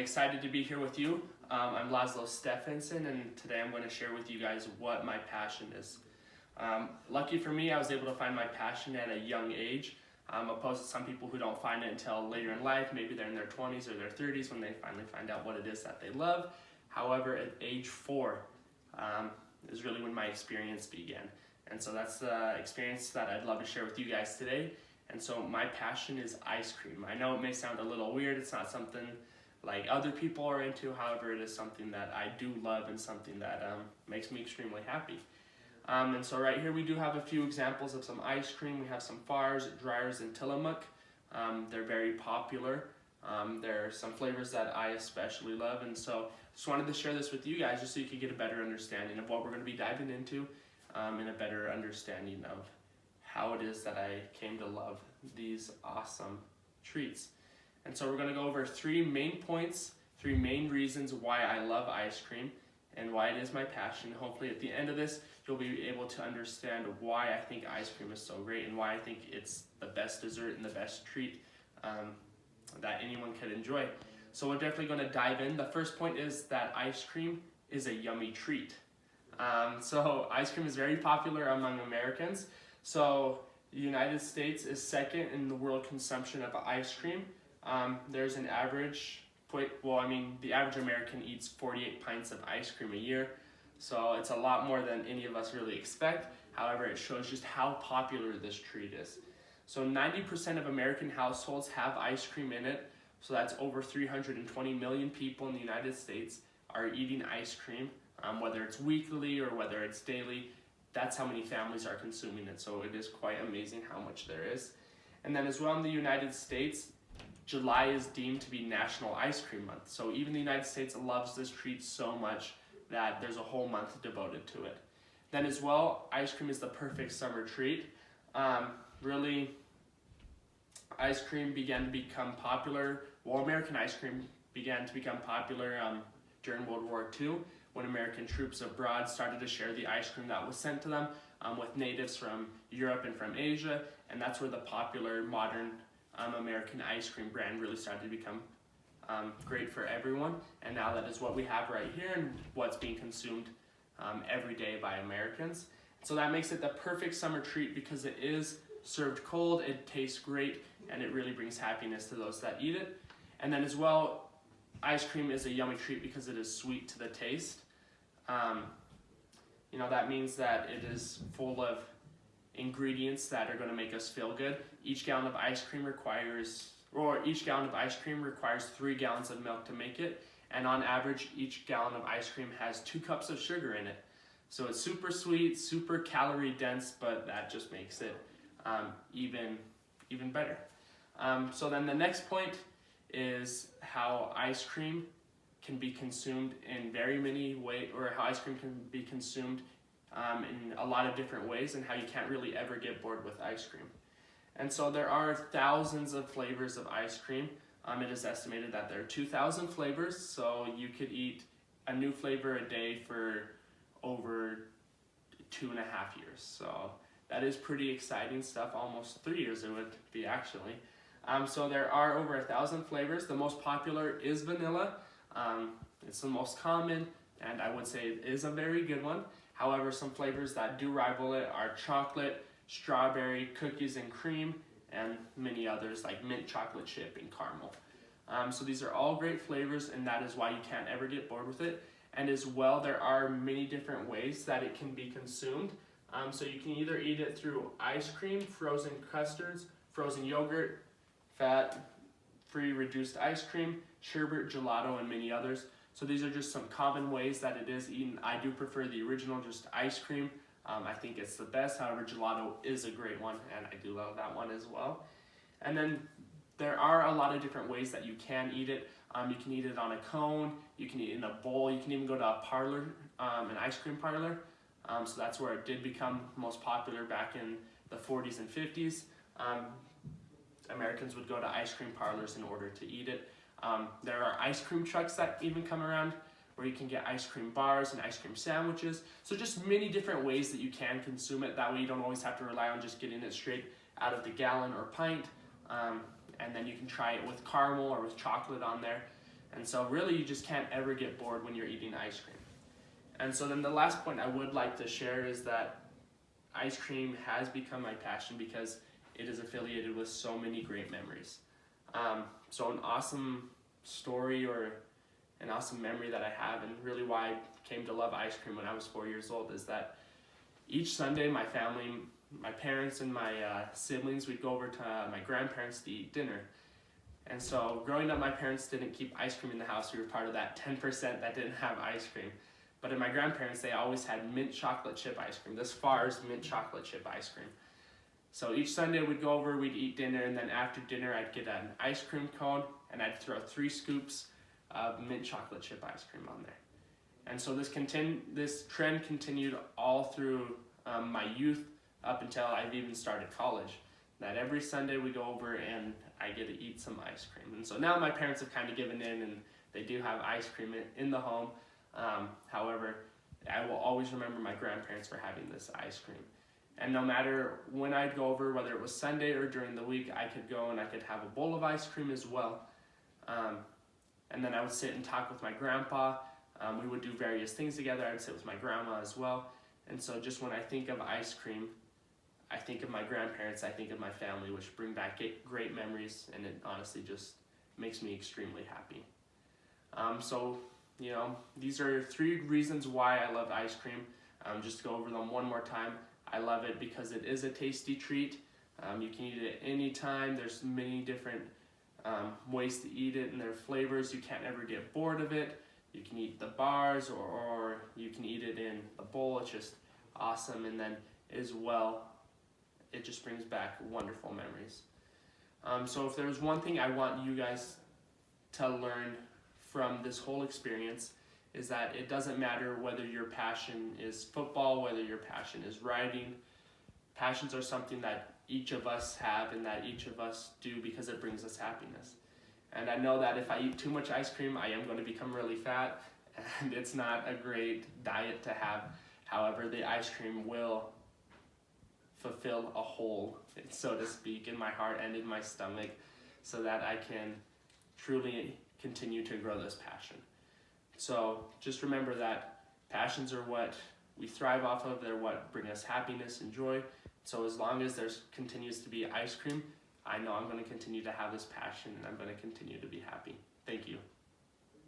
excited to be here with you. I'm Laszlo Stephenson, and today I'm going to share with you guys what my passion is. Lucky for me, I was able to find my passion at a young age, opposed to some people who don't find it until later in life. Maybe they're in their 20s or their 30s when they finally find out what it is that they love. However, at age 4 is really when my experience began. And so that's the experience that I'd love to share with you guys today. And so my passion is ice cream. I know it may sound a little weird. It's not something like other people are into. However, it is something that I do love and something that makes me extremely happy. And so right here we do have a few examples of some ice cream. We have some Farr's, Dreyer's, and Tillamook. They're very popular. There are some flavors that I especially love, and so just wanted to share this with you guys just so you could get a better understanding of what we're going to be diving into, and a better understanding of how it is that I came to love these awesome treats. And so we're going to go over 3 main points, 3 main reasons why I love ice cream and why it is my passion. Hopefully at the end of this, you'll be able to understand why I think ice cream is so great and why I think it's the best dessert and the best treat that anyone could enjoy. So we're definitely going to dive in. The first point is that ice cream is a yummy treat. So ice cream is very popular among Americans. So the United States is second in the world consumption of ice cream. There's an average, the average American eats 48 pints of ice cream a year. So it's a lot more than any of us really expect. However, it shows just how popular this treat is. So 90% of American households have ice cream in it. So that's over 320 million people in the United States are eating ice cream, whether it's weekly or whether it's daily. That's how many families are consuming it. So it is quite amazing how much there is. And then as well in the United States, July is deemed to be National Ice Cream Month. So even the United States loves this treat so much that there's a whole month devoted to it. Then as well, ice cream is the perfect summer treat. Really, ice cream began to become popular. Well, American ice cream began to become popular during World War II, when American troops abroad started to share the ice cream that was sent to them with natives from Europe and from Asia, and that's where the popular modern American ice cream brand really started to become great for everyone. And now that is what we have right here and what's being consumed every day by Americans. So that makes it the perfect summer treat because it is served cold, it tastes great, and it really brings happiness to those that eat it. And then as well, ice cream is a yummy treat because it is sweet to the taste. That means that it is full of ingredients that are going to make us feel good. Each gallon of ice cream requires 3 gallons of milk to make it, and on average, each gallon of ice cream has 2 cups of sugar in it. So it's super sweet, super calorie dense, but that just makes it even better. So then the next point is how ice cream can be consumed in very many ways, or how ice cream can be consumed in a lot of different ways, and how you can't really ever get bored with ice cream. And so there are thousands of flavors of ice cream. It is estimated that there are 2,000 flavors, so you could eat a new flavor a day for over 2.5 years. So that is pretty exciting stuff. Almost 3 years it would be actually. So there are over 1,000 flavors. The most popular is vanilla. It's the most common, and I would say it is a very good one. However, some flavors that do rival it are chocolate, strawberry, cookies and cream, and many others like mint chocolate chip and caramel. So these are all great flavors, and that is why you can't ever get bored with it. And as well, there are many different ways that it can be consumed. So you can either eat it through ice cream, frozen custards, frozen yogurt, fat-free reduced ice cream, sherbet, gelato, and many others. So these are just some common ways that it is eaten. I do prefer the original, just ice cream. I think it's the best. However, gelato is a great one, and I do love that one as well. And then there are a lot of different ways that you can eat it. You can eat it on a cone, you can eat it in a bowl, you can even go to a parlor, an ice cream parlor. So that's where it did become most popular back in the 40s and 50s. Americans would go to ice cream parlors in order to eat it. There are ice cream trucks that even come around where you can get ice cream bars and ice cream sandwiches. So just many different ways that you can consume it. That way you don't always have to rely on just getting it straight out of the gallon or pint. And then you can try it with caramel or with chocolate on there. And so really you just can't ever get bored when you're eating ice cream. And so then the last point I would like to share is that ice cream has become my passion because it is affiliated with so many great memories. So an awesome story or an awesome memory that I have, and really why I came to love ice cream when I was 4 years old, is that each Sunday my family, my parents and my siblings, we'd go over to my grandparents to eat dinner. And so growing up, my parents didn't keep ice cream in the house. We were part of that 10% that didn't have ice cream. But in my grandparents, they always had mint chocolate chip ice cream. This Far's mint chocolate chip ice cream. So each Sunday we'd go over, we'd eat dinner, and then after dinner I'd get an ice cream cone and I'd throw 3 scoops of mint chocolate chip ice cream on there. And so this trend continued all through my youth up until I've even started college. That every Sunday we go over and I get to eat some ice cream. And so now my parents have kind of given in and they do have ice cream in the home. However, I will always remember my grandparents for having this ice cream. And no matter when I'd go over, whether it was Sunday or during the week, I could go and I could have a bowl of ice cream as well. And then I would sit and talk with my grandpa. We would do various things together. I'd sit with my grandma as well. And so just when I think of ice cream, I think of my grandparents, I think of my family, which bring back great memories, and it honestly just makes me extremely happy. So, these are 3 reasons why I love ice cream. Just to go over them one more time. I love it because it is a tasty treat. You can eat it any time. There's many different ways to eat it and their flavors. You can't ever get bored of it. You can eat the bars or you can eat it in a bowl. It's just awesome. And then as well, it just brings back wonderful memories. So if there's one thing I want you guys to learn from this whole experience, is that it doesn't matter whether your passion is football, whether your passion is writing. Passions are something that each of us have and that each of us do because it brings us happiness. And I know that if I eat too much ice cream, I am going to become really fat, and it's not a great diet to have. However, the ice cream will fulfill a hole, so to speak, in my heart and in my stomach, so that I can truly continue to grow this passion. So just remember that passions are what we thrive off of. They're what bring us happiness and joy. So as long as there continues to be ice cream, I know I'm going to continue to have this passion and I'm going to continue to be happy. Thank you.